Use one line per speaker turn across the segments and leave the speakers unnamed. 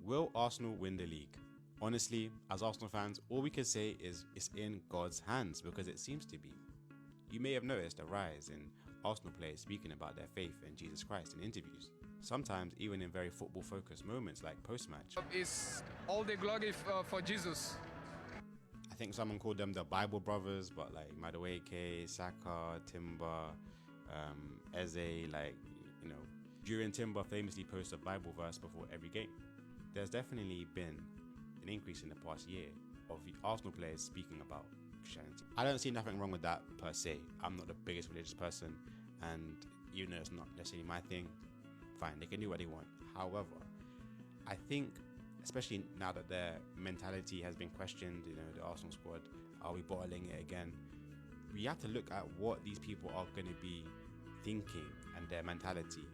Will Arsenal win the league? Honestly, as Arsenal fans, all we can say is it's in God's hands because it seems to be. You may have noticed a rise in Arsenal players speaking about their faith in Jesus Christ in interviews, sometimes even in very football-focused moments like post-match.
It's all the glory for Jesus.
I think someone called them the Bible brothers, but like Madueke, Saka, Timber, Eze, during Timber famously posts a Bible verse before every game. There's definitely been an increase in the past year of Arsenal players speaking about Christianity. I don't see nothing wrong with that per se. I'm not the biggest religious person, and even though it's not necessarily my thing, fine, they can do what they want. However, I think, especially now that their mentality has been questioned, the Arsenal squad, are we bottling it again? We have to look at what these people are going to be thinking and their mentality.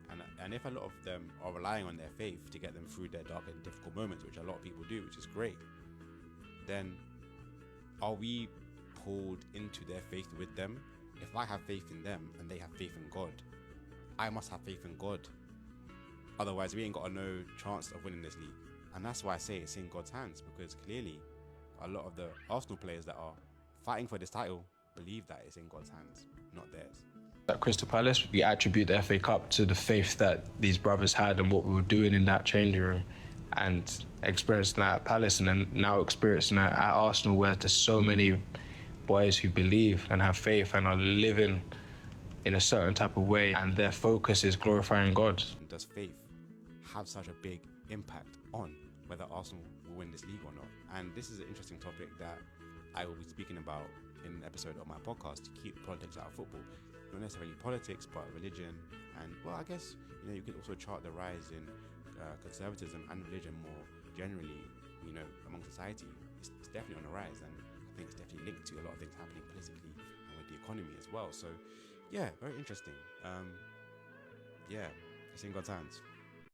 And if a lot of them are relying on their faith to get them through their dark and difficult moments, which a lot of people do, which is great, then are we pulled into their faith with them? If I have faith in them and they have faith in God, I must have faith in God. Otherwise, we ain't got no chance of winning this league. And that's why I say it's in God's hands, because clearly a lot of the Arsenal players that are fighting for this title believe that it's in God's hands, not theirs.
At Crystal Palace, we attribute the FA Cup to the faith that these brothers had and what we were doing in that changing room, and experiencing that at Palace, and then now experiencing that at Arsenal, where there's so many boys who believe and have faith and are living in a certain type of way, and their focus is glorifying God.
Does faith have such a big impact on whether Arsenal will win this league or not? And this is an interesting topic that I will be speaking about in an episode of my podcast, to keep politics out of football. Not necessarily politics, but religion. And well, I guess you can also chart the rise in conservatism and religion more generally, among society. It's definitely on the rise, and I think it's definitely linked to a lot of things happening politically and with the economy as well. So yeah, very interesting. It's in God's hands.